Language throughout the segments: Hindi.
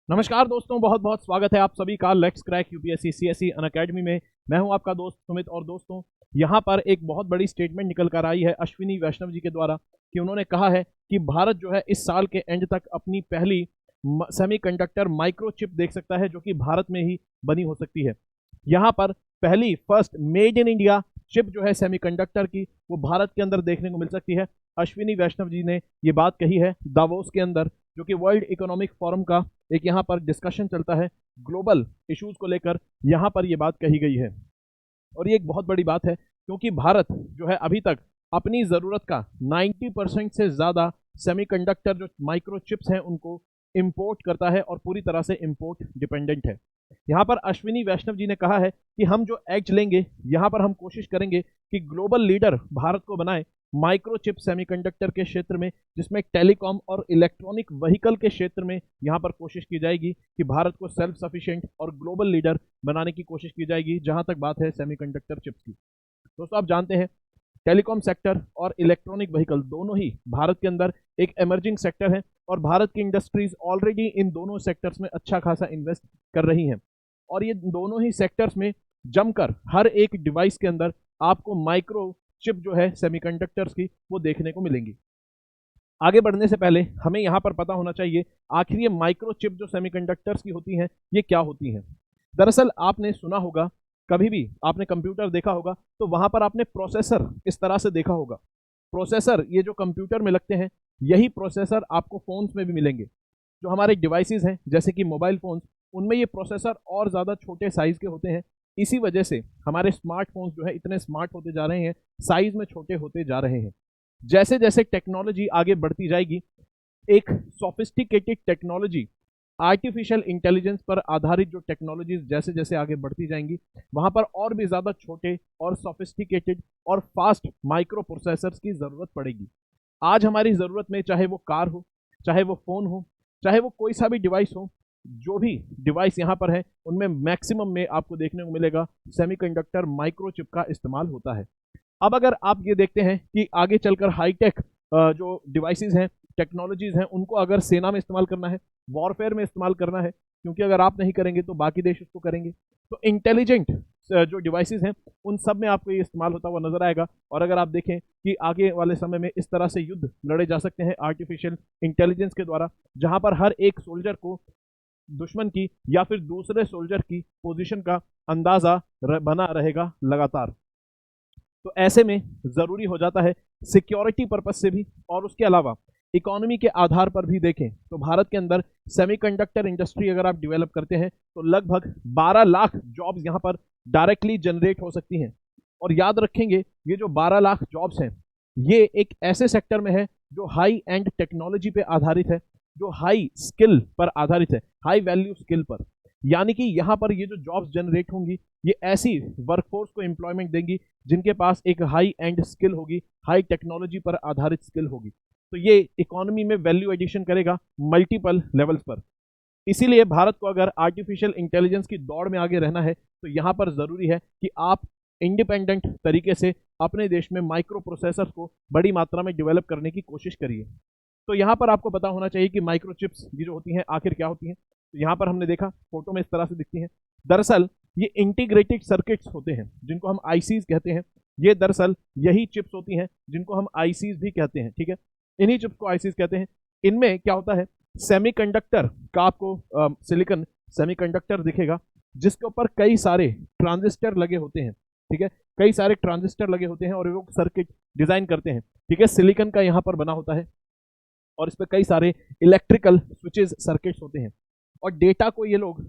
नमस्कार दोस्तों, बहुत बहुत स्वागत है आप सभी का let's crack UPSC CSE Unacademy में। मैं हूं आपका दोस्त सुमित। और दोस्तों, यहां पर एक बहुत बड़ी स्टेटमेंट निकल कर आई है अश्विनी वैष्णव जी के द्वारा कि उन्होंने कहा है कि भारत जो है इस साल के एंड तक अपनी पहली सेमीकंडक्टर माइक्रोचिप देख सकता है, जो कि भारत में ही बनी हो सकती है। यहाँ पर पहली first made in India chip जो है सेमीकंडक्टर की, वो भारत के अंदर देखने को मिल सकती है। अश्विनी वैष्णव जी ने ये बात कही है दावोस के अंदर, जो कि वर्ल्ड इकोनॉमिक फोरम का एक यहाँ पर डिस्कशन चलता है ग्लोबल इश्यूज को लेकर। यहाँ पर ये बात कही गई है और ये एक बहुत बड़ी बात है, क्योंकि भारत जो है अभी तक अपनी ज़रूरत का 90% से ज़्यादा सेमीकंडक्टर जो माइक्रो चिप्स हैं उनको इंपोर्ट करता है और पूरी तरह से इंपोर्ट डिपेंडेंट है। यहाँ पर अश्विनी वैष्णव जी ने कहा है कि हम जो एज लेंगे, यहाँ पर हम कोशिश करेंगे कि ग्लोबल लीडर भारत को बनाए माइक्रोचिप सेमीकंडक्टर के क्षेत्र में, जिसमें टेलीकॉम और इलेक्ट्रॉनिक व्हीकल के क्षेत्र में यहाँ पर कोशिश की जाएगी कि भारत को सेल्फ सफिशिएंट और ग्लोबल लीडर बनाने की कोशिश की जाएगी, जहाँ तक बात है सेमीकंडक्टर चिप्स की। दोस्तों, आप जानते हैं टेलीकॉम सेक्टर और इलेक्ट्रॉनिक व्हीकल दोनों ही भारत के अंदर एक एमर्जिंग सेक्टर है और भारत की इंडस्ट्रीज ऑलरेडी इन दोनों सेक्टर्स में अच्छा खासा इन्वेस्ट कर रही हैं। और ये दोनों ही सेक्टर्स में जमकर हर एक डिवाइस के अंदर आपको माइक्रो चिप जो है सेमीकंडक्टर्स की वो देखने को मिलेंगी। आगे बढ़ने से पहले हमें यहाँ पर पता होना चाहिए आखिर ये माइक्रो चिप जो सेमीकंडक्टर्स की होती हैं ये क्या होती हैं। दरअसल आपने सुना होगा, कभी भी आपने कंप्यूटर देखा होगा तो वहां पर आपने प्रोसेसर इस तरह से देखा होगा। प्रोसेसर ये जो कंप्यूटर में लगते हैं, यही प्रोसेसर आपको फोन्स में भी मिलेंगे। जो हमारे डिवाइसेस हैं जैसे कि मोबाइल फोन्स, उनमें ये प्रोसेसर और ज़्यादा छोटे साइज़ के होते हैं। इसी वजह से हमारे स्मार्टफोन्स जो है इतने स्मार्ट होते जा रहे हैं, साइज़ में छोटे होते जा रहे हैं। जैसे जैसे टेक्नोलॉजी आगे बढ़ती जाएगी, एक सोफिस्टिकेटेड टेक्नोलॉजी, आर्टिफिशियल इंटेलिजेंस पर आधारित जो टेक्नोलॉजीज जैसे जैसे आगे बढ़ती जाएंगी, वहां पर और भी ज़्यादा छोटे और सोफिस्टिकेटेड और फास्ट माइक्रो प्रोसेसर्स की ज़रूरत पड़ेगी। आज हमारी ज़रूरत में चाहे वो कार हो, चाहे वो फ़ोन हो, चाहे वो कोई सा भी डिवाइस हो, जो भी डिवाइस यहाँ पर है उनमें मैक्सिमम में आपको देखने को मिलेगा सेमीकंडक्टर माइक्रोचिप का इस्तेमाल होता है। अब अगर आप ये देखते हैं कि आगे चलकर हाईटेक जो डिवाइसेस हैं, टेक्नोलॉजीज हैं, उनको अगर सेना में इस्तेमाल करना है, वॉरफेयर में इस्तेमाल करना है, क्योंकि अगर आप नहीं करेंगे तो बाकी देश उसको करेंगे, तो इंटेलिजेंट जो डिवाइसेस हैं उन सब में आपको ये इस्तेमाल होता हुआ नजर आएगा। और अगर आप देखें कि आगे वाले समय में इस तरह से युद्ध लड़े जा सकते हैं आर्टिफिशियल इंटेलिजेंस के द्वारा, जहां पर हर एक सोल्जर को दुश्मन की या फिर दूसरे सोल्जर की पोजीशन का अंदाजा बना रहेगा लगातार। तो ऐसे में ज़रूरी हो जाता है सिक्योरिटी पर्पज से भी, और उसके अलावा इकोनॉमी के आधार पर भी देखें तो भारत के अंदर सेमीकंडक्टर इंडस्ट्री अगर आप डेवलप करते हैं तो लगभग 12 लाख जॉब्स यहाँ पर डायरेक्टली जनरेट हो सकती हैं। और याद रखेंगे, ये जो 12 लाख जॉब्स हैं ये एक ऐसे सेक्टर में है जो हाई एंड टेक्नोलॉजी पे आधारित है, जो हाई स्किल पर आधारित है, हाई वैल्यू स्किल पर। यानी कि यहाँ पर ये जो जॉब्स जनरेट होंगी ये ऐसी वर्कफोर्स को एम्प्लॉयमेंट देंगी जिनके पास एक हाई एंड स्किल होगी, हाई टेक्नोलॉजी पर आधारित स्किल होगी। तो ये इकोनॉमी में वैल्यू एडिशन करेगा मल्टीपल लेवल्स पर। इसीलिए भारत को अगर आर्टिफिशियल इंटेलिजेंस की दौड़ में आगे रहना है तो यहाँ पर ज़रूरी है कि आप इंडिपेंडेंट तरीके से अपने देश में माइक्रो प्रोसेसर्स को बड़ी मात्रा में डेवलप करने की कोशिश करिए। तो यहाँ पर आपको पता होना चाहिए कि माइक्रोचिप्स ये जो होती हैं आखिर क्या होती हैं। तो यहाँ पर हमने देखा फोटो में इस तरह से दिखती हैं। दरअसल ये इंटीग्रेटेड सर्किट्स होते हैं जिनको हम आईसीज कहते हैं। ये दरअसल यही चिप्स होती हैं जिनको हम आईसीज भी कहते हैं, ठीक है। इन्हीं चिप्स को आईसीज कहते हैं। इनमें क्या होता है, सेमीकंडक्टर का आपको सिलिकॉन सेमीकंडक्टर दिखेगा जिसके ऊपर कई सारे ट्रांजिस्टर लगे होते हैं, ठीक है। कई सारे ट्रांजिस्टर लगे होते हैं और वो सर्किट डिजाइन करते हैं, ठीक है। सिलिकॉन का यहाँ पर बना होता है और इस पर कई सारे इलेक्ट्रिकल स्विचेस सर्किट्स होते हैं और डेटा को ये लोग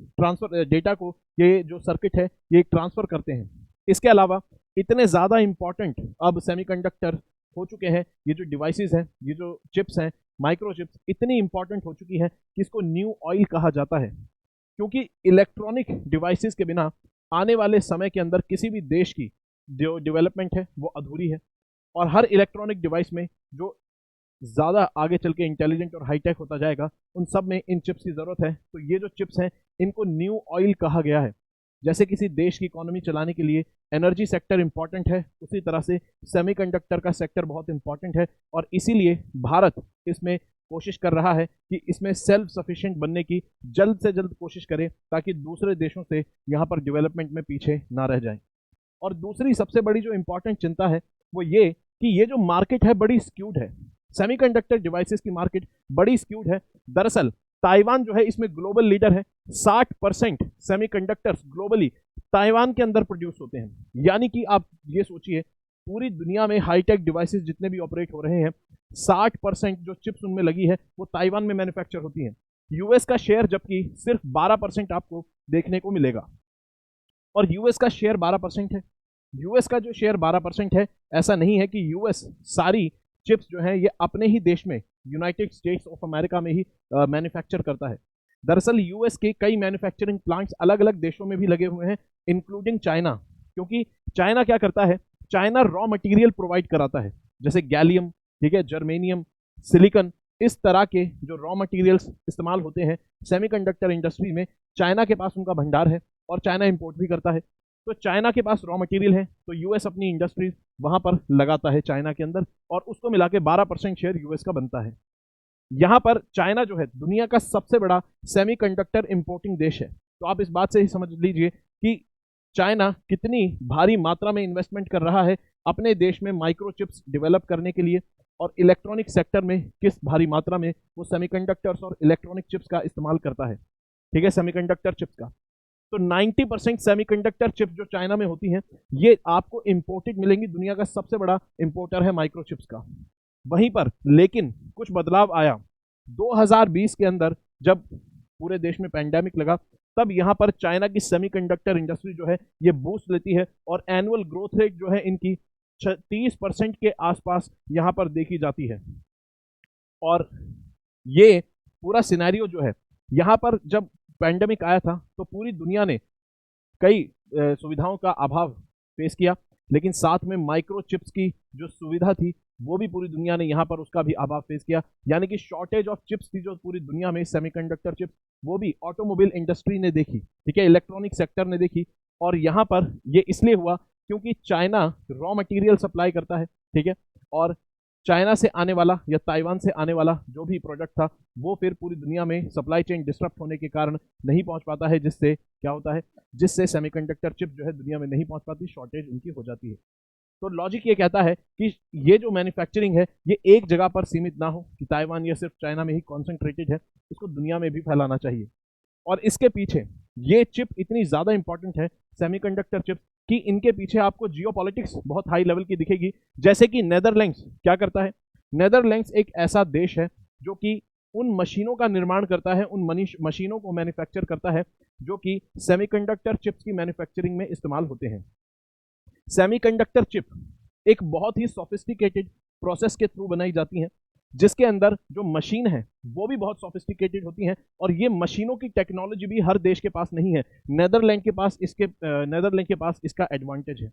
डेटा को ये जो सर्किट है ये ट्रांसफर करते हैं। इसके अलावा इतने ज़्यादा इंपॉर्टेंट अब सेमीकंडक्टर हो चुके हैं, ये जो डिवाइसेस हैं, ये जो चिप्स हैं, माइक्रो चिप्स इतनी इंपॉर्टेंट हो चुकी हैं कि इसको न्यू ऑयल कहा जाता है। क्योंकि इलेक्ट्रॉनिक डिवाइसेस के बिना आने वाले समय के अंदर किसी भी देश की जो डेवलपमेंट है वो अधूरी है। और हर इलेक्ट्रॉनिक डिवाइस में जो ज़्यादा आगे चल के इंटेलिजेंट और हाईटेक होता जाएगा, उन सब में इन चिप्स की ज़रूरत है। तो ये जो चिप्स हैं इनको न्यू ऑयल कहा गया है। जैसे किसी देश की इकोनॉमी चलाने के लिए एनर्जी सेक्टर इंपॉर्टेंट है, उसी तरह से सेमीकंडक्टर का सेक्टर बहुत इंपॉर्टेंट है और इसीलिए भारत इसमें कोशिश कर रहा है कि इसमें सेल्फ सफिशिएंट बनने की जल्द से जल्द कोशिश करे, ताकि दूसरे देशों से यहाँ पर डेवलपमेंट में पीछे ना रह जाए। और दूसरी सबसे बड़ी जो इंपॉर्टेंट चिंता है वो ये कि ये जो मार्केट है बड़ी स्क्यूड है। सेमीकंडक्टर डिवाइसेस की मार्केट बड़ी स्क्यूड है। दरअसल ताइवान जो है इसमें ग्लोबल लीडर है। 60% सेमीकंडक्टर्स ग्लोबली ताइवान के अंदर प्रोड्यूस होते हैं। यानी कि आप ये सोचिए, पूरी दुनिया में हाईटेक डिवाइसेस जितने भी ऑपरेट हो रहे हैं, 60% जो चिप्स उनमें लगी है वो ताइवान में मैन्युफैक्चर होती हैं। यूएस का शेयर जबकि सिर्फ 12% आपको देखने को मिलेगा। और यूएस का शेयर 12% है। यूएस का जो शेयर 12% है, ऐसा नहीं है कि यूएस सारी चिप्स जो है ये अपने ही देश में, यूनाइटेड स्टेट्स ऑफ अमेरिका में ही मैन्युफैक्चर करता है। दरअसल यूएस के कई मैन्युफैक्चरिंग प्लांट्स अलग अलग देशों में भी लगे हुए हैं, इंक्लूडिंग चाइना। क्योंकि चाइना क्या करता है, चाइना रॉ मटेरियल प्रोवाइड कराता है, जैसे गैलियम, ठीक है, जर्मेनियम, सिलिकॉन, इस तरह के जो रॉ मटेरियल्स इस्तेमाल होते हैं सेमीकंडक्टर इंडस्ट्री में, चाइना के पास उनका भंडार है और चाइना इंपोर्ट भी करता है। तो चाइना के पास रॉ मटेरियल है तो यूएस अपनी इंडस्ट्रीज वहां पर लगाता है चाइना के अंदर, और उसको मिला के 12% शेयर यूएस का बनता है। यहां पर चाइना जो है दुनिया का सबसे बड़ा सेमीकंडक्टर इंपोर्टिंग देश है। तो आप इस बात से ही समझ लीजिए कि चाइना कितनी भारी मात्रा में इन्वेस्टमेंट कर रहा है अपने देश में माइक्रोचिप्स डेवलप करने के लिए, और इलेक्ट्रॉनिक सेक्टर में किस भारी मात्रा में वो सेमीकंडक्टर्स और इलेक्ट्रॉनिक चिप्स का इस्तेमाल करता है, ठीक है, सेमीकंडक्टर चिप्स का। तो 90% सेमीकंडक्टर चिप्स जो चाइना में होती हैं ये आपको इंपोर्टेड मिलेंगी। दुनिया का सबसे बड़ा इंपोर्टर है माइक्रोचिप्स का। वहीं पर लेकिन कुछ बदलाव आया 2020 के अंदर, जब पूरे देश में पैंडेमिक लगा, तब यहां पर चाइना की सेमीकंडक्टर इंडस्ट्री जो है ये बूस्ट लेती है, और एनुअल ग्रोथ रेट जो है इनकी 30% के आसपास यहां पर देखी जाती है। और ये पूरा सिनेरियो जो है, यहां पर जब पैंडेमिक आया था तो पूरी दुनिया ने कई सुविधाओं का अभाव फेस किया, लेकिन साथ में माइक्रोचिप्स की जो सुविधा थी वो भी पूरी दुनिया ने यहाँ पर उसका भी अभाव फेस किया। यानी कि शॉर्टेज ऑफ चिप्स थी जो पूरी दुनिया में सेमीकंडक्टर चिप्स, वो भी ऑटोमोबाइल इंडस्ट्री ने देखी, ठीक है, इलेक्ट्रॉनिक सेक्टर ने देखी। और यहाँ पर ये इसलिए हुआ क्योंकि चाइना रॉ मटेरियल सप्लाई करता है, ठीक है, और चाइना से आने वाला या ताइवान से आने वाला जो भी प्रोडक्ट था वो फिर पूरी दुनिया में सप्लाई चेन डिस्टर्ब होने के कारण नहीं पहुंच पाता है, जिससे क्या होता है, जिससे सेमीकंडक्टर चिप जो है दुनिया में नहीं पहुंच पाती, शॉर्टेज उनकी हो जाती है। तो लॉजिक ये कहता है कि ये जो मैन्युफैक्चरिंग है ये एक जगह पर सीमित ना हो कि ताइवान या सिर्फ चाइना में ही कॉन्सेंट्रेटेड है, इसको दुनिया में भी फैलाना चाहिए। और इसके पीछे ये चिप इतनी ज़्यादा इंपॉर्टेंट है, सेमीकंडक्टर चिप, कि इनके पीछे आपको जियोपॉलिटिक्स बहुत हाई लेवल की दिखेगी। जैसे कि नेदरलैंड्स क्या करता है, नेदरलैंड्स एक ऐसा देश है जो कि उन मशीनों का निर्माण करता है, उन मशीनों को मैन्युफैक्चर करता है जो कि सेमीकंडक्टर चिप्स की मैन्युफैक्चरिंग में इस्तेमाल होते हैं। सेमीकंडक्टर चिप एक बहुत ही सोफिस्टिकेटेड प्रोसेस के थ्रू बनाई जाती हैं, जिसके अंदर जो मशीन है वो भी बहुत सोफिस्टिकेटेड होती हैं, और ये मशीनों की टेक्नोलॉजी भी हर देश के पास नहीं है। नेदरलैंड के पास इसका एडवांटेज है।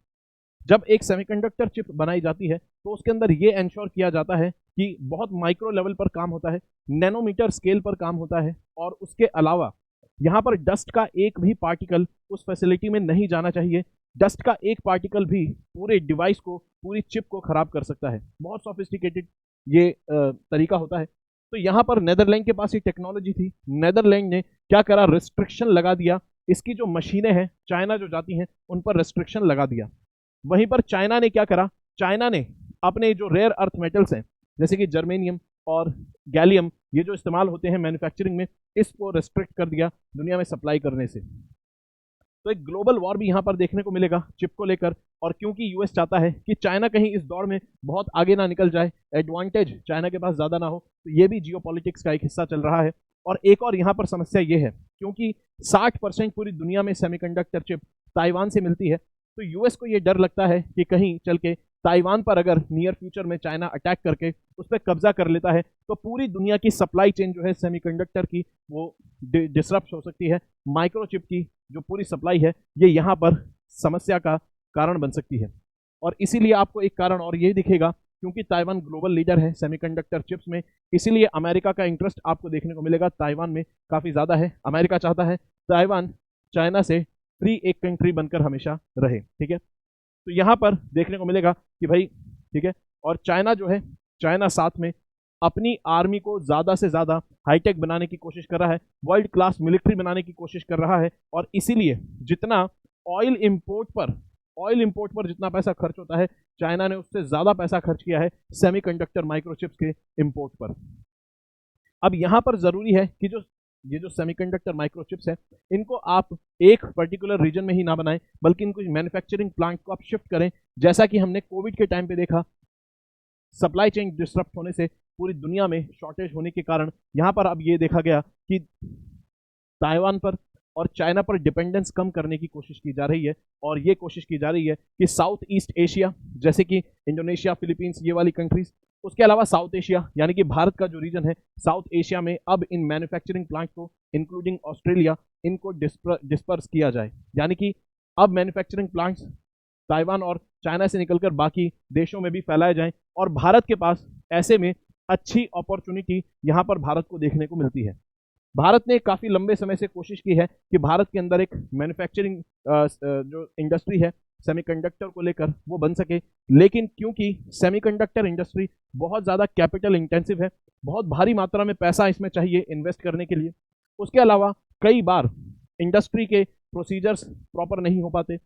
जब एक सेमीकंडक्टर चिप बनाई जाती है तो उसके अंदर ये इंश्योर किया जाता है कि बहुत माइक्रो लेवल पर काम होता है, नैनोमीटर स्केल पर काम होता है, और उसके अलावा यहाँ पर डस्ट का एक भी पार्टिकल उस फैसिलिटी में नहीं जाना चाहिए। डस्ट का एक पार्टिकल भी पूरे डिवाइस को, पूरी चिप को खराब कर सकता है। बहुत सोफिस्टिकेटेड ये तरीका होता है। तो यहाँ पर नेदरलैंड के पास ये टेक्नोलॉजी थी। नेदरलैंड ने क्या करा, रिस्ट्रिक्शन लगा दिया, इसकी जो मशीनें हैं चाइना जो जाती हैं उन पर रिस्ट्रिक्शन लगा दिया। वहीं पर चाइना ने क्या करा, चाइना ने अपने जो रेयर अर्थ मेटल्स हैं जैसे कि जर्मेनियम और गैलियम, ये जो इस्तेमाल होते हैं मैन्युफैक्चरिंग में, इसको रेस्ट्रिक्ट कर दिया दुनिया में सप्लाई करने से। तो एक ग्लोबल वॉर भी यहाँ पर देखने को मिलेगा चिप को लेकर। और क्योंकि यूएस चाहता है कि चाइना कहीं इस दौड़ में बहुत आगे ना निकल जाए, एडवांटेज चाइना के पास ज़्यादा ना हो, तो ये भी जियोपॉलिटिक्स का एक हिस्सा चल रहा है। और एक और यहाँ पर समस्या ये है, क्योंकि 60% पूरी दुनिया में सेमीकंडक्टर चिप ताइवान से मिलती है, तो यूएस को ये डर लगता है कि कहीं चल के ताइवान पर अगर नियर फ्यूचर में चाइना अटैक करके उस पर कब्जा कर लेता है तो पूरी दुनिया की सप्लाई चेन जो है सेमीकंडक्टर की वो डिसरप्ट हो सकती है। माइक्रोचिप की जो पूरी सप्लाई है ये यहाँ पर समस्या का कारण बन सकती है। और इसीलिए आपको एक कारण और ये दिखेगा, क्योंकि ताइवान ग्लोबल लीडर है सेमीकंडक्टर चिप्स में, इसीलिए अमेरिका का इंटरेस्ट आपको देखने को मिलेगा ताइवान में काफ़ी ज़्यादा है। अमेरिका चाहता है ताइवान चाइना से फ्री एक कंट्री बनकर हमेशा रहे, ठीक है। तो यहाँ पर देखने को मिलेगा कि भाई, ठीक है, और चाइना जो है, चाइना साथ में अपनी आर्मी को ज़्यादा से ज़्यादा हाईटेक बनाने की कोशिश कर रहा है, वर्ल्ड क्लास मिलिट्री बनाने की कोशिश कर रहा है, और इसीलिए जितना ऑयल इंपोर्ट पर जितना पैसा खर्च होता है, चाइना ने उससे ज़्यादा पैसा खर्च किया है सेमीकंडक्टर माइक्रोचिप्स के इंपोर्ट पर। अब यहाँ पर ज़रूरी है कि ये जो सेमीकंडक्टर माइक्रोचिप्स है, इनको आप एक पर्टिकुलर रीजन में ही ना बनाएं, बल्कि इनको मैन्युफैक्चरिंग प्लांट को आप शिफ्ट करें। जैसा कि हमने कोविड के टाइम पे देखा, सप्लाई चेन डिस्टर्ब होने से पूरी दुनिया में शॉर्टेज होने के कारण यहाँ पर अब ये देखा गया कि ताइवान पर और चाइना पर डिपेंडेंस कम करने की कोशिश की जा रही है, और ये कोशिश की जा रही है कि साउथ ईस्ट एशिया, जैसे कि इंडोनेशिया, फिलीपींस, ये वाली कंट्रीज, उसके अलावा साउथ एशिया यानी कि भारत का जो रीजन है साउथ एशिया में, अब इन मैन्युफैक्चरिंग प्लांट को इंक्लूडिंग ऑस्ट्रेलिया, इनको डिस्पर्स किया जाए। यानी कि अब मैन्युफैक्चरिंग प्लांट्स ताइवान और चाइना से निकलकर बाकी देशों में भी फैलाए जाएं, और भारत के पास ऐसे में अच्छी अपॉर्चुनिटी यहाँ पर भारत को देखने को मिलती है। भारत ने काफ़ी लंबे समय से कोशिश की है कि भारत के अंदर एक मैन्युफैक्चरिंग जो इंडस्ट्री है सेमीकंडक्टर को लेकर वो बन सके, लेकिन क्योंकि सेमीकंडक्टर इंडस्ट्री बहुत ज़्यादा कैपिटल इंटेंसिव है, बहुत भारी मात्रा में पैसा इसमें चाहिए इन्वेस्ट करने के लिए, उसके अलावा कई बार इंडस्ट्री के प्रोसीजर्स प्रॉपर नहीं हो पाते,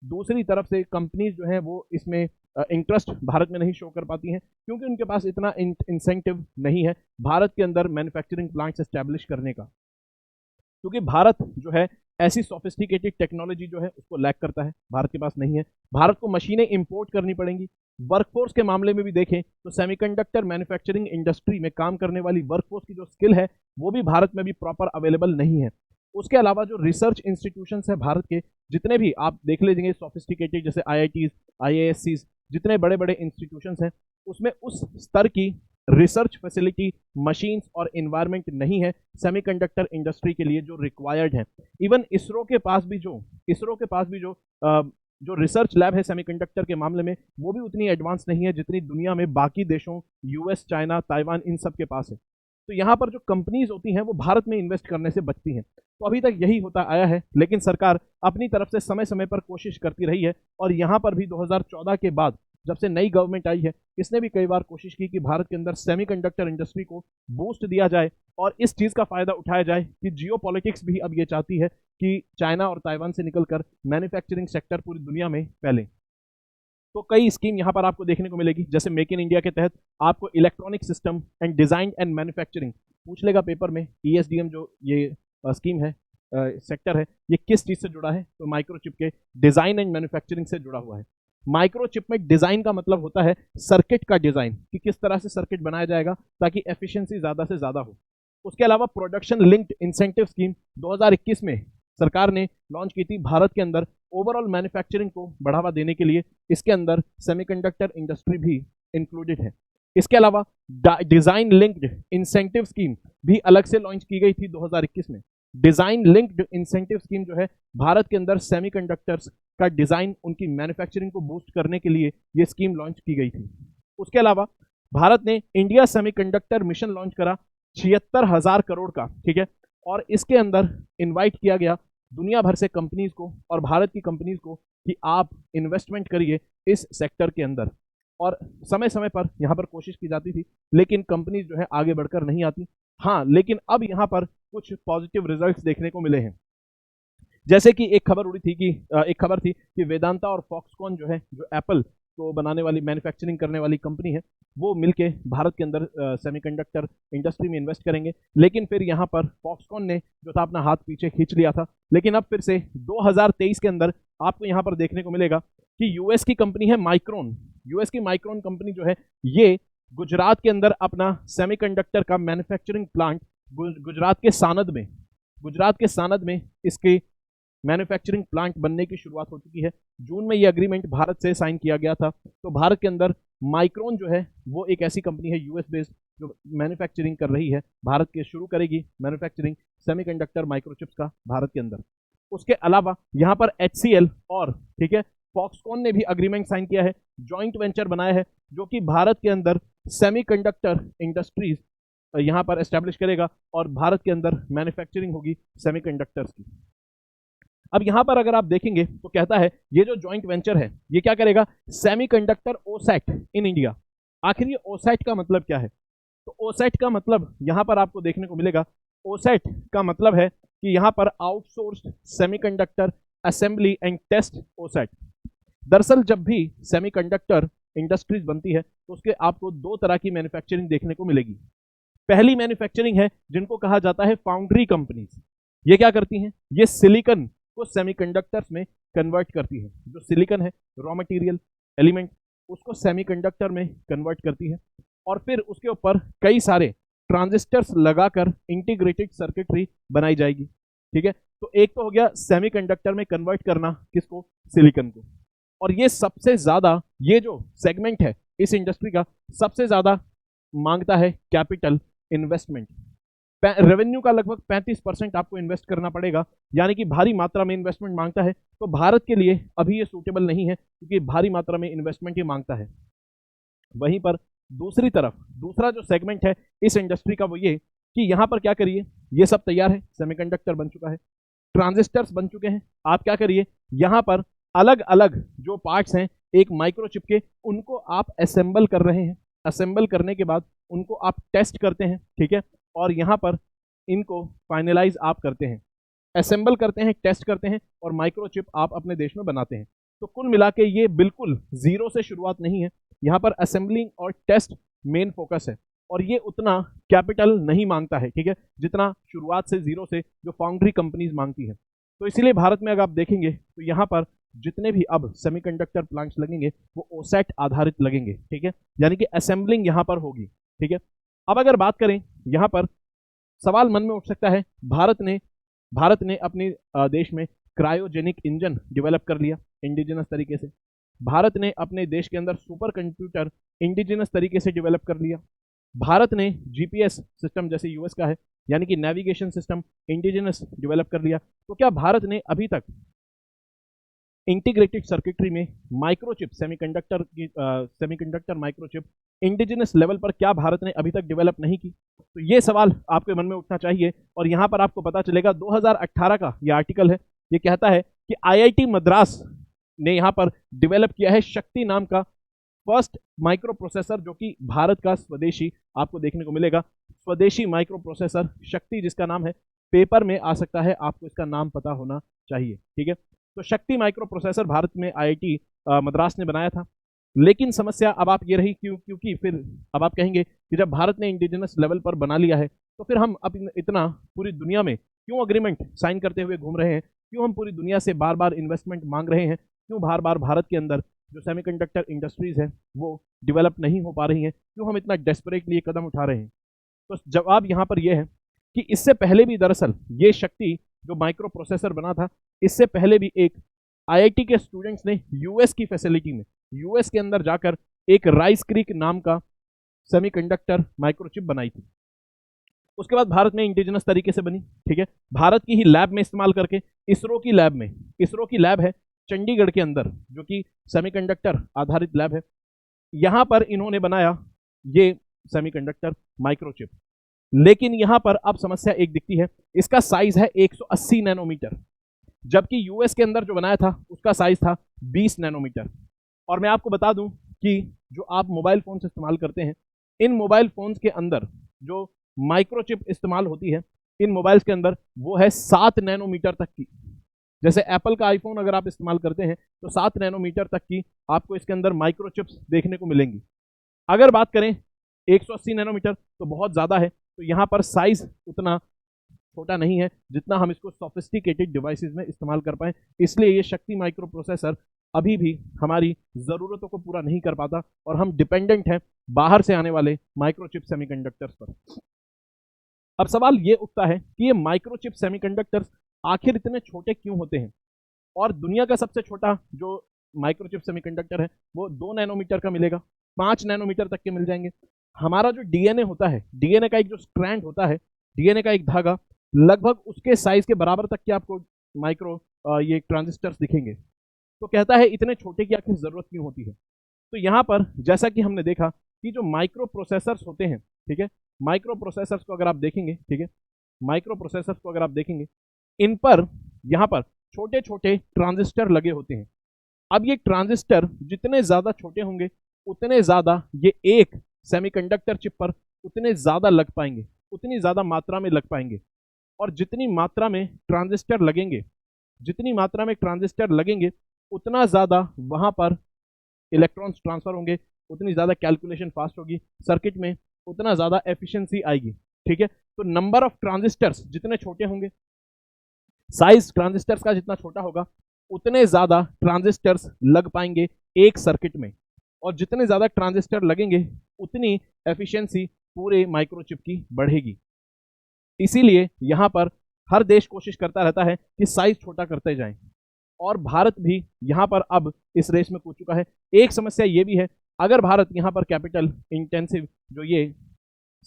दूसरी तरफ से कंपनीज जो हैं वो इसमें इंटरेस्ट भारत में नहीं शो कर पाती हैं, क्योंकि उनके पास इतना इंसेंटिव नहीं है भारत के अंदर मैन्युफैक्चरिंग प्लांट्स एस्टैब्लिश करने का, क्योंकि भारत जो है ऐसी सोफिस्टिकेटेड टेक्नोलॉजी जो है उसको लैक करता है, भारत के पास नहीं है। भारत को मशीनें इंपोर्ट करनी पड़ेंगी। वर्कफोर्स के मामले में भी देखें तो सेमीकंडक्टर मैन्युफैक्चरिंग इंडस्ट्री में काम करने वाली वर्कफोर्स की जो स्किल है वो भी भारत में भी प्रॉपर अवेलेबल नहीं है। उसके अलावा जो रिसर्च इंस्टीट्यूशंस है भारत के, जितने भी आप देख लीजिए सोफिस्टिकेटेड, जैसे IITs, IISCs, जितने बड़े बड़े इंस्टीट्यूशंस हैं, उसमें उस स्तर की रिसर्च फैसिलिटी, मशीन्स और इन्वायरमेंट नहीं है सेमीकंडक्टर इंडस्ट्री के लिए जो रिक्वायर्ड है। इवन इसरो के पास भी जो रिसर्च लैब है सेमीकंडक्टर के मामले में, वो भी उतनी एडवांस नहीं है जितनी दुनिया में बाकी देशों US, चाइना, ताइवान, इन सब के पास है। तो यहाँ पर जो कंपनीज होती हैं वो भारत में इन्वेस्ट करने से बचती हैं। तो अभी तक यही होता आया है, लेकिन सरकार अपनी तरफ से समय समय पर कोशिश करती रही है, और यहाँ पर भी 2014 के बाद जब से नई गवर्नमेंट आई है, इसने भी कई बार कोशिश की कि भारत के अंदर सेमीकंडक्टर इंडस्ट्री को बूस्ट दिया जाए, और इस चीज़ का फायदा उठाया जाए कि जियोपॉलिटिक्स भी अब ये चाहती है कि चाइना और ताइवान से निकलकर मैन्युफैक्चरिंग सेक्टर पूरी दुनिया में फैले। तो कई स्कीम यहाँ पर आपको देखने को मिलेगी, जैसे मेक इन इंडिया के तहत आपको electronic system and design and manufacturing पूछ लेगा पेपर में। ESDM जो ये स्कीम है, सेक्टर है, ये किस चीज़ से जुड़ा है, तो माइक्रोचिप के डिजाइन एंड मैन्युफैक्चरिंग से जुड़ा हुआ है। माइक्रोचिप में डिजाइन का मतलब होता है सर्किट का डिजाइन, कि किस तरह से सर्किट बनाया जाएगा ताकि एफिशिएंसी ज़्यादा से ज़्यादा हो। उसके अलावा प्रोडक्शन लिंक्ड इंसेंटिव स्कीम 2021 में सरकार ने लॉन्च की थी भारत के अंदर ओवरऑल मैन्युफैक्चरिंग को बढ़ावा देने के लिए। इसके अंदर सेमीकंडक्टर इंडस्ट्री भी इंक्लूडेड है। इसके अलावा डिजाइन लिंक्ड इंसेंटिव स्कीम भी अलग से लॉन्च की गई थी 2021 में। डिजाइन लिंक्ड इंसेंटिव स्कीम जो है, भारत के अंदर सेमीकंडक्टर्स का डिजाइन, उनकी मैन्युफैक्चरिंग को बूस्ट करने के लिए ये स्कीम लॉन्च की गई थी। उसके अलावा भारत ने इंडिया सेमीकंडक्टर मिशन लॉन्च करा 76,000 करोड़ का, ठीक है, और इसके अंदर इनवाइट किया गया दुनिया भर से कंपनीज को और भारत की कंपनीज को कि आप इन्वेस्टमेंट करिए इस सेक्टर के अंदर, और समय समय पर यहाँ पर कोशिश की जाती थी, लेकिन कंपनीज जो है आगे बढ़कर नहीं आती। हाँ, लेकिन अब यहाँ पर कुछ पॉजिटिव रिजल्ट्स देखने को मिले हैं। जैसे कि एक खबर थी कि वेदांता और फॉक्सकॉन जो है, जो एप्पल को बनाने वाली, मैन्युफैक्चरिंग करने वाली कंपनी है, वो मिलके भारत के अंदर सेमीकंडक्टर इंडस्ट्री में इन्वेस्ट करेंगे। लेकिन फिर यहाँ पर फॉक्सकॉन ने जो था अपना हाथ पीछे खींच लिया था। लेकिन अब फिर से 2023 के अंदर आपको यहाँ पर देखने को मिलेगा कि यूएस की कंपनी है माइक्रोन, यूएस की माइक्रोन कंपनी जो है, ये गुजरात के अंदर अपना सेमीकंडक्टर का मैन्युफैक्चरिंग प्लांट गुजरात के सानद में इसके मैन्युफैक्चरिंग प्लांट बनने की शुरुआत हो चुकी है। जून में ये एग्रीमेंट भारत से साइन किया गया था। तो भारत के अंदर माइक्रोन जो है वो एक ऐसी कंपनी है यूएस बेस्ड जो मैन्युफैक्चरिंग कर रही है, भारत के शुरू करेगी मैन्युफैक्चरिंग सेमीकंडक्टर माइक्रोचिप्स का भारत के अंदर। उसके अलावा यहाँ पर HCL और, ठीक है, फॉक्सकॉन ने भी अग्रीमेंट साइन किया है, जॉइंट वेंचर बनाया है, जो कि भारत के अंदर सेमीकंडक्टर इंडस्ट्रीज यहाँ पर एस्टैब्लिश करेगा और भारत के अंदर मैन्युफैक्चरिंग होगी सेमीकंडक्टर्स की। अब यहाँ पर अगर आप देखेंगे तो कहता है ये जो जॉइंट वेंचर है ये क्या करेगा, सेमीकंडक्टर ओसैट इन इंडिया। आखिर ये ओसैट का मतलब क्या है? तो ओसेट का मतलब यहां पर आपको देखने को मिलेगा, ओसेट का मतलब है कि यहां पर outsourced semiconductor assembly and test OSAT. दरअसल जब भी सेमीकंडक्टर इंडस्ट्रीज बनती है तो उसके आपको दो तरह की मैन्युफैक्चरिंग देखने को मिलेगी। पहली मैन्युफैक्चरिंग है जिनको कहा जाता है फाउंड्री कंपनीज। ये क्या करती हैं, ये सिलिकॉन को सेमीकंडक्टर्स में कन्वर्ट करती है। जो सिलिकॉन है रॉ मटेरियल एलिमेंट, उसको सेमीकंडक्टर में कन्वर्ट करती है और फिर उसके ऊपर कई सारे ट्रांजिस्टर्स लगाकर इंटीग्रेटेड सर्किटरी बनाई जाएगी। ठीक है, तो एक तो हो गया सेमीकंडक्टर में कन्वर्ट करना, किसको, सिलिकॉन को। और ये सबसे ज्यादा, ये जो सेगमेंट है इस इंडस्ट्री का सबसे ज्यादा मांगता है कैपिटल इन्वेस्टमेंट। रेवेन्यू का लगभग 35% आपको इन्वेस्ट करना पड़ेगा, यानी कि भारी मात्रा में इन्वेस्टमेंट मांगता है। तो भारत के लिए अभी ये सूटेबल नहीं है क्योंकि भारी मात्रा में इन्वेस्टमेंट ही मांगता है। वहीं पर दूसरी तरफ दूसरा जो सेगमेंट है इस इंडस्ट्री का वो ये कि यहां पर क्या करिए, ये सब तैयार है, सेमीकंडक्टर बन चुका है, ट्रांजिस्टर्स बन चुके हैं, आप क्या करिए यहां पर अलग अलग जो पार्ट्स हैं एक माइक्रोचिप के, उनको आप असेंबल कर रहे हैं। असेंबल करने के बाद उनको आप टेस्ट करते हैं, ठीक है, और यहाँ पर इनको फाइनलाइज आप करते हैं, असेंबल करते हैं, टेस्ट करते हैं और माइक्रोचिप आप अपने देश में बनाते हैं। तो कुल मिला के ये बिल्कुल जीरो से शुरुआत नहीं है, यहाँ पर असेंबलिंग और टेस्ट मेन फोकस है और ये उतना कैपिटल नहीं मांगता है, ठीक है, जितना शुरुआत से जीरो से जो फाउंड्री कंपनीज मांगती है। तो इसीलिए भारत में अगर आप देखेंगे तो यहाँ पर जितने भी अब सेमीकंडक्टर प्लांट्स लगेंगे वो ओसेट आधारित लगेंगे, ठीक है, यानी कि असेंबलिंग यहाँ पर होगी। ठीक है, अब अगर बात करें यहाँ पर सवाल मन में उठ सकता है, भारत ने अपने देश में क्रायोजेनिक इंजन डेवलप कर लिया इंडिजिनस तरीके से, भारत ने अपने देश के अंदर सुपर कंप्यूटर इंडिजिनस तरीके से डेवलप कर लिया, भारत ने जीपीएस सिस्टम जैसे यूएस का है यानी कि नेविगेशन सिस्टम इंडिजिनस डेवलप कर लिया। तो क्या भारत ने अभी तक इंटीग्रेटेड सर्किटरी में microchip semiconductor microchip indigenous level पर क्या भारत ने अभी तक डेवलप नहीं की? तो ये सवाल आपके मन में उठना चाहिए और यहाँ पर आपको पता चलेगा 2018 का ये आर्टिकल है, ये कहता है कि आईआईटी मद्रास ने यहाँ पर डेवलप किया है शक्ति नाम का फर्स्ट माइक्रो प्रोसेसर, जो कि भारत का स्वदेशी आपको देखने को मिलेगा, स्वदेशी माइक्रो प्रोसेसर शक्ति जिसका नाम है, पेपर में आ सकता है, आपको इसका नाम पता होना चाहिए। ठीक है, तो शक्ति माइक्रो प्रोसेसर भारत में आईआईटी मद्रास ने बनाया था। लेकिन समस्या अब आप ये रही क्योंकि फिर अब आप कहेंगे कि जब भारत ने इंडिजिनस लेवल पर बना लिया है तो फिर हम अब इतना पूरी दुनिया में क्यों अग्रीमेंट साइन करते हुए घूम रहे हैं, क्यों हम पूरी दुनिया से बार बार इन्वेस्टमेंट मांग रहे हैं, क्यों बार बार भारत के अंदर जो सेमीकंडक्टर इंडस्ट्रीज है वो डेवलप नहीं हो पा रही हैं, क्यों हम इतना डेस्परेटली कदम उठा रहे हैं? तो जवाब यहाँ पर यह है कि इससे पहले भी दरअसल ये शक्ति जो माइक्रो प्रोसेसर बना था, इससे पहले भी एक आईआईटी के स्टूडेंट्स ने यूएस की फैसिलिटी में, यूएस के अंदर जाकर एक राइस क्रीक नाम का सेमीकंडक्टर माइक्रोचिप बनाई थी। उसके बाद भारत में इंडिजिनस तरीके से बनी, ठीक है, भारत की ही लैब में इस्तेमाल करके, इसरो की लैब में, इसरो की लैब है चंडीगढ़ के अंदर जो कि सेमीकंडक्टर आधारित लैब है, यहां पर इन्होंने बनाया ये सेमीकंडक्टर माइक्रोचिप। लेकिन यहां पर अब समस्या एक दिखती है, इसका साइज है 180 नैनोमीटर, जबकि यूएस के अंदर जो बनाया था उसका साइज था 20 नैनोमीटर। और मैं आपको बता दूं कि जो आप मोबाइल फोन से इस्तेमाल करते हैं, इन मोबाइल फोन्स के अंदर जो माइक्रोचिप इस्तेमाल होती है इन मोबाइल्स के अंदर वो है 7 नैनोमीटर तक की। जैसे एप्पल का आईफोन अगर आप इस्तेमाल करते हैं तो 7 नैनोमीटर तक की आपको इसके अंदर माइक्रोचिप्स देखने को मिलेंगी। अगर बात करें 180 नैनोमीटर तो बहुत ज़्यादा है, तो यहाँ पर साइज उतना छोटा नहीं है जितना हम इसको सोफिस्टिकेटेड डिवाइसेस में इस्तेमाल कर पाए, इसलिए ये शक्ति माइक्रो प्रोसेसर अभी भी हमारी ज़रूरतों को पूरा नहीं कर पाता और हम डिपेंडेंट हैं बाहर से आने वाले माइक्रोचिप सेमीकंडक्टर्स पर। अब सवाल ये उठता है कि ये माइक्रोचिप सेमीकंडक्टर्स आखिर इतने छोटे क्यों होते हैं? और दुनिया का सबसे छोटा जो माइक्रोचिप सेमीकंडक्टर है वो 2 नैनोमीटर का मिलेगा, 5 नैनोमीटर तक के मिल जाएंगे। हमारा जो डीएनए होता है, डीएनए का एक जो स्ट्रैंड होता है, डीएनए का एक धागा, लगभग उसके साइज के बराबर तक के आपको माइक्रो ये ट्रांजिस्टर्स दिखेंगे। तो कहता है इतने छोटे की आखिर जरूरत क्यों होती है? तो यहाँ पर जैसा कि हमने देखा कि जो माइक्रो प्रोसेसर्स होते हैं, ठीक है, माइक्रो प्रोसेसर्स को अगर आप देखेंगे, ठीक है, माइक्रो प्रोसेसर्स को अगर आप देखेंगे, इन पर यहाँ पर छोटे छोटे ट्रांजिस्टर लगे होते हैं। अब ये ट्रांजिस्टर जितने ज्यादा छोटे होंगे उतने ज्यादा ये एक सेमीकंडक्टर चिप पर उतने ज़्यादा लग पाएंगे, उतनी ज़्यादा मात्रा में लग पाएंगे। और जितनी मात्रा में ट्रांजिस्टर लगेंगे, जितनी मात्रा में ट्रांजिस्टर लगेंगे, उतना ज़्यादा वहाँ पर इलेक्ट्रॉन्स ट्रांसफर होंगे, उतनी ज़्यादा कैलकुलेशन फास्ट होगी सर्किट में, उतना ज़्यादा एफिशिएंसी आएगी। ठीक है, तो नंबर ऑफ ट्रांजिस्टर्स जितने छोटे होंगे, साइज ट्रांजिस्टर्स का जितना छोटा होगा, उतने ज़्यादा ट्रांजिस्टर्स लग पाएंगे एक सर्किट में, और जितने ज़्यादा ट्रांजिस्टर लगेंगे उतनी एफिशिएंसी पूरे माइक्रोचिप की बढ़ेगी। इसीलिए यहाँ पर हर देश कोशिश करता रहता है कि साइज छोटा करते जाएं, और भारत भी यहाँ पर अब इस रेस में कूद चुका है। एक समस्या ये भी है, अगर भारत यहाँ पर कैपिटल इंटेंसिव जो ये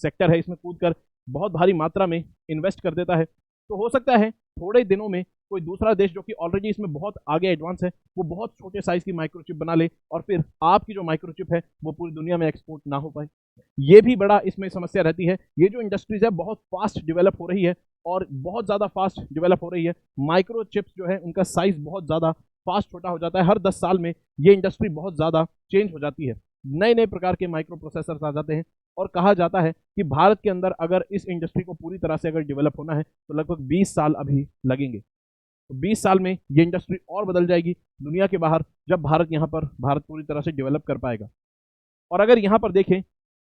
सेक्टर है इसमें कूद कर बहुत भारी मात्रा में इन्वेस्ट कर देता है, तो हो सकता है थोड़े दिनों में कोई दूसरा देश जो कि ऑलरेडी इसमें बहुत आगे एडवांस है, वो बहुत छोटे साइज की माइक्रोचिप बना ले, और फिर आपकी जो माइक्रोचिप है वो पूरी दुनिया में एक्सपोर्ट ना हो पाए। ये भी बड़ा इसमें समस्या रहती है। ये जो इंडस्ट्रीज है बहुत फास्ट डेवलप हो रही है, और बहुत ज़्यादा फास्ट डेवलप हो रही है। माइक्रोचिप्स जो है उनका साइज बहुत ज़्यादा फास्ट छोटा हो जाता है। हर 10 साल में ये इंडस्ट्री बहुत ज़्यादा चेंज हो जाती है, नए नए प्रकार के माइक्रो प्रोसेसर्स आ जाते हैं, और कहा जाता है कि भारत के अंदर अगर इस इंडस्ट्री को पूरी तरह से अगर डेवलप होना है तो लगभग 20 साल अभी लगेंगे। तो 20 साल में ये इंडस्ट्री और बदल जाएगी दुनिया के बाहर, जब भारत पूरी तरह से डेवलप कर पाएगा। और अगर यहाँ पर देखें,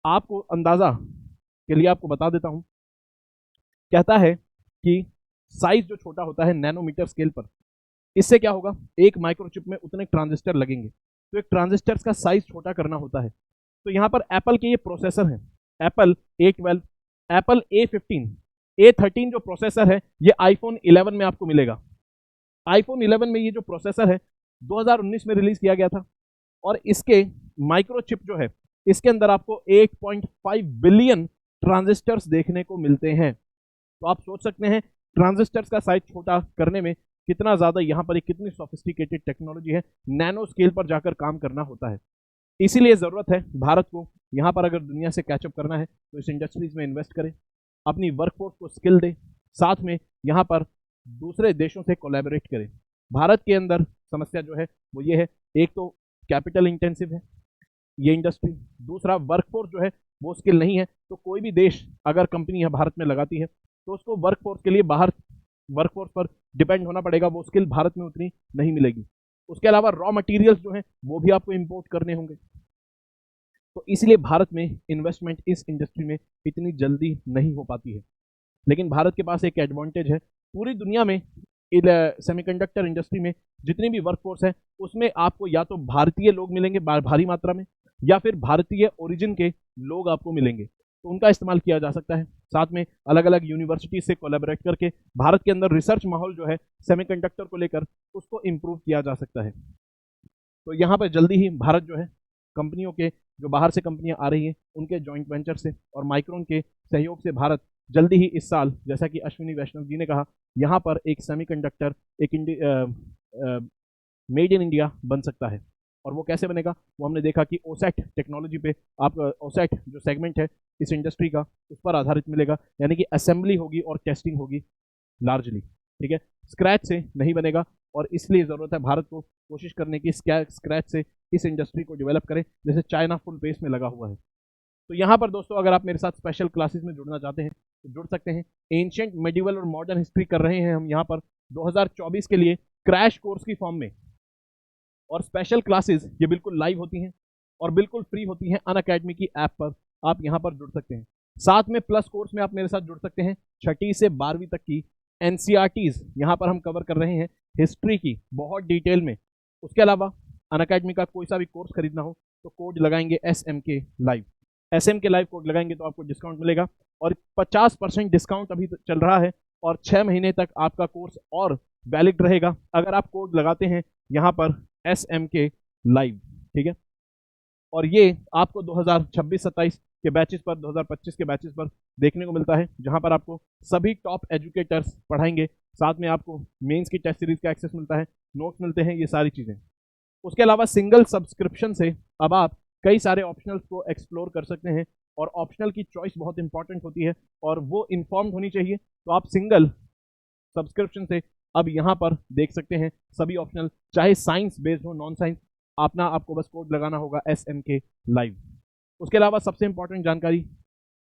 आपको अंदाजा के लिए आपको बता देता हूँ, कहता है कि साइज जो छोटा होता है नैनोमीटर स्केल पर, इससे क्या होगा, एक माइक्रोचिप में उतने ट्रांजिस्टर लगेंगे, तो एक ट्रांजिस्टर का साइज छोटा करना होता है। तो यहाँ पर एप्पल के ये प्रोसेसर हैं, Apple A12, Apple A15, A13 जो प्रोसेसर है ये आईफोन 11 में आपको मिलेगा। आईफोन 11 में ये जो प्रोसेसर है 2019 में रिलीज किया गया था, और इसके माइक्रोचिप जो है इसके अंदर आपको 8.5 बिलियन ट्रांजिस्टर्स देखने को मिलते हैं। तो आप सोच सकते हैं ट्रांजिस्टर्स का साइज छोटा करने में कितना ज़्यादा यहाँ पर एक कितनी सोफिस्टिकेटेड टेक्नोलॉजी है, नैनो स्केल पर जाकर काम करना होता है। इसीलिए ज़रूरत है भारत को यहाँ पर अगर दुनिया से कैचअप करना है तो इस इंडस्ट्रीज में इन्वेस्ट करें, अपनी वर्कफोर्स को स्किल दें, साथ में यहाँ पर दूसरे देशों से कोलैबोरेट करें। भारत के अंदर समस्या जो है वो ये है, एक तो कैपिटल इंटेंसिव है ये इंडस्ट्री, दूसरा वर्कफोर्स जो है वो स्किल नहीं है। तो कोई भी देश अगर कंपनी यहाँ भारत में लगाती है तो उसको वर्कफोर्स के लिए बाहर वर्कफोर्स पर डिपेंड होना पड़ेगा, वो स्किल भारत में उतनी नहीं मिलेगी। उसके अलावा रॉ मटेरियल्स जो हैं वो भी आपको इंपोर्ट करने होंगे। तो इसलिए भारत में इन्वेस्टमेंट इस इंडस्ट्री में इतनी जल्दी नहीं हो पाती है। लेकिन भारत के पास एक एडवांटेज है, पूरी दुनिया में सेमीकंडक्टर इंडस्ट्री में जितनी भी वर्कफोर्स है उसमें आपको या तो भारतीय लोग मिलेंगे भारी मात्रा में, या फिर भारतीय ओरिजिन के लोग आपको मिलेंगे, तो उनका इस्तेमाल किया जा सकता है। साथ में अलग अलग यूनिवर्सिटी से कोलैबोरेट करके भारत के अंदर रिसर्च माहौल जो है सेमीकंडक्टर को लेकर उसको इम्प्रूव किया जा सकता है। तो यहाँ पर जल्दी ही भारत जो है कंपनियों के, जो बाहर से कंपनियां आ रही हैं उनके जॉइंट वेंचर से और माइक्रोन के सहयोग से भारत जल्दी ही इस साल, जैसा कि अश्विनी वैष्णव जी ने कहा, यहाँ पर एक सेमीकंडक्टर एक मेड इन इंडिया बन सकता है। और वो कैसे बनेगा, वो हमने देखा कि ओसेट टेक्नोलॉजी पे आप ओसेट जो सेगमेंट है इस इंडस्ट्री का उस पर आधारित मिलेगा, यानी कि असेंबली होगी और टेस्टिंग होगी लार्जली। ठीक है, स्क्रैच से नहीं बनेगा, और इसलिए ज़रूरत है भारत को कोशिश करने की स्क्रैच से इस इंडस्ट्री को डेवलप करें, जैसे चाइना फुल पेस में लगा हुआ है। तो यहाँ पर दोस्तों अगर आप मेरे साथ स्पेशल क्लासेस में जुड़ना चाहते हैं तो जुड़ सकते हैं। एंशिएंट, मेडिवल और मॉडर्न हिस्ट्री कर रहे हैं हम यहाँ पर 2024 के लिए क्रैश कोर्स की फॉर्म में, और स्पेशल क्लासेस ये बिल्कुल लाइव होती हैं और बिल्कुल फ्री होती हैं अनअकैडमी की ऐप पर, आप यहाँ पर जुड़ सकते हैं। साथ में प्लस कोर्स में आप मेरे साथ जुड़ सकते हैं 6ठी से 12वीं तक की एनसीईआरटीज यहाँ पर हम कवर कर रहे हैं हिस्ट्री की बहुत डिटेल में। उसके अलावा अनअकैडमी का कोई सा भी कोर्स खरीदना हो तो कोड लगाएंगे SMK live, SMK live code लगाएंगे तो आपको डिस्काउंट मिलेगा, और 50% डिस्काउंट अभी चल रहा है, और 6 महीने तक आपका कोर्स और वैलिड रहेगा अगर आप कोड लगाते हैं यहाँ पर SMK लाइव। ठीक है, और ये आपको 2026-27 के बैचेस पर, 2025 के बैचेस पर देखने को मिलता है, जहां पर आपको सभी टॉप एजुकेटर्स पढ़ाएंगे, साथ में आपको मेंस की टेस्ट सीरीज का एक्सेस मिलता है, नोट्स मिलते हैं, ये सारी चीज़ें। उसके अलावा सिंगल सब्सक्रिप्शन से अब आप कई सारे ऑप्शनल्स को एक्सप्लोर कर सकते हैं, और ऑप्शनल की चॉइस बहुत इंपॉर्टेंट होती है और वो इन्फॉर्म्ड होनी चाहिए। तो आप सिंगल सब्सक्रिप्शन से अब यहाँ पर देख सकते हैं सभी ऑप्शनल, चाहे साइंस बेस्ड हो नॉन साइंस, आपको बस कोड लगाना होगा SMK लाइव। उसके अलावा सबसे इंपॉर्टेंट जानकारी,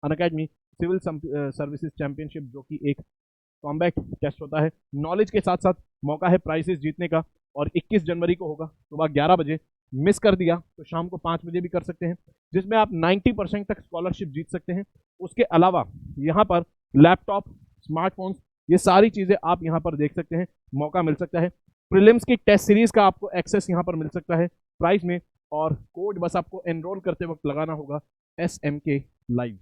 अनअकैडमी सिविल सर्विसेज चैंपियनशिप, जो कि एक कॉम्बैट टेस्ट होता है। नॉलेज के साथ साथ मौका है प्राइजेस जीतने का, और 21 जनवरी को होगा सुबह 11 बजे। मिस कर दिया तो शाम को 5 बजे भी कर सकते हैं, जिसमें आप 90% तक स्कॉलरशिप जीत सकते हैं। उसके अलावा यहाँ पर लैपटॉप, स्मार्टफोन्स, ये सारी चीज़ें आप यहाँ पर देख सकते हैं, मौका मिल सकता है। प्रीलिम्स की टेस्ट सीरीज का आपको एक्सेस यहाँ पर मिल सकता है प्राइस में, और कोड बस आपको एनरोल करते वक्त लगाना होगा SMK लाइव।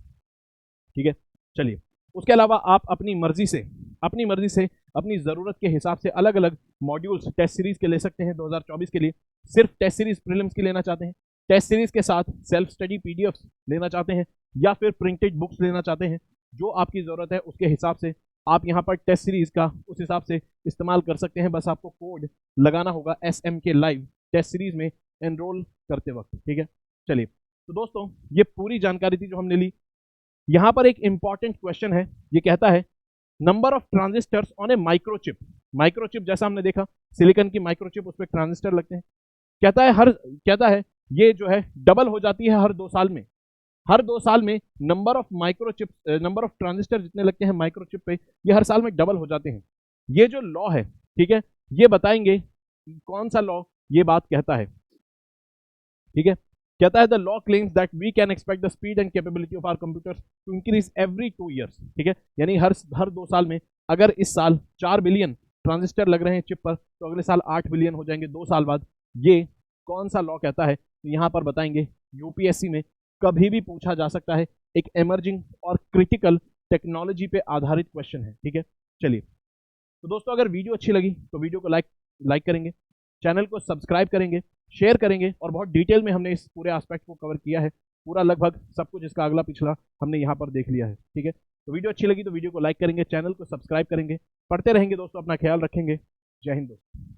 ठीक है, चलिए। उसके अलावा आप अपनी मर्जी से अपनी ज़रूरत के हिसाब से अलग अलग मॉड्यूल्स टेस्ट सीरीज के ले सकते हैं। 2024 के लिए सिर्फ टेस्ट सीरीज प्रीलिम्स की लेना चाहते हैं, टेस्ट सीरीज के साथ सेल्फ स्टडी PDFs लेना चाहते हैं, या फिर प्रिंटेड बुक्स लेना चाहते हैं, जो आपकी ज़रूरत है उसके हिसाब से आप यहाँ पर टेस्ट सीरीज का उस हिसाब से इस्तेमाल कर सकते हैं। बस आपको कोड लगाना होगा SMK लाइव टेस्ट सीरीज में एनरोल करते वक्त। ठीक है, चलिए। तो दोस्तों, ये पूरी जानकारी थी जो हमने ली। यहाँ पर एक इंपॉर्टेंट क्वेश्चन है, ये कहता है number of transistors on A microchip. Microchip जैसा हमने देखा, सिलिकॉन की माइक्रोचिप, उस पर ट्रांजिस्टर लगते हैं। कहता है ये जो है डबल हो जाती है हर 2 साल में। हर 2 साल में नंबर ऑफ ट्रांजिस्टर जितने लगते हैं माइक्रोचिप पे, ये हर साल में डबल हो जाते हैं। ये जो लॉ है, ठीक है, ये बताएंगे कौन सा लॉ ये बात कहता है। ठीक है, कहता है the law claims that we can expect the speed and capability of our computers to increase every 2 years. ठीक है, यानी हर 2 साल में, अगर इस साल 4 बिलियन ट्रांजिस्टर लग रहे हैं चिप पर, तो अगले साल 8 बिलियन हो जाएंगे 2 साल बाद। ये कौन सा लॉ कहता है, तो यहाँ पर बताएंगे। यूपीएससी में कभी भी पूछा जा सकता है, एक एमर्जिंग और क्रिटिकल टेक्नोलॉजी पे आधारित क्वेश्चन है। ठीक है, चलिए। तो दोस्तों, अगर वीडियो अच्छी लगी तो वीडियो को लाइक करेंगे, चैनल को सब्सक्राइब करेंगे, शेयर करेंगे, और बहुत डिटेल में हमने इस पूरे एस्पेक्ट को कवर किया है। पूरा लगभग सब कुछ, इसका अगला पिछला हमने यहाँ पर देख लिया है। ठीक है, तो वीडियो अच्छी लगी तो वीडियो को लाइक करेंगे, चैनल को सब्सक्राइब करेंगे, पढ़ते रहेंगे दोस्तों, अपना ख्याल रखेंगे। जय हिंद दोस्तों।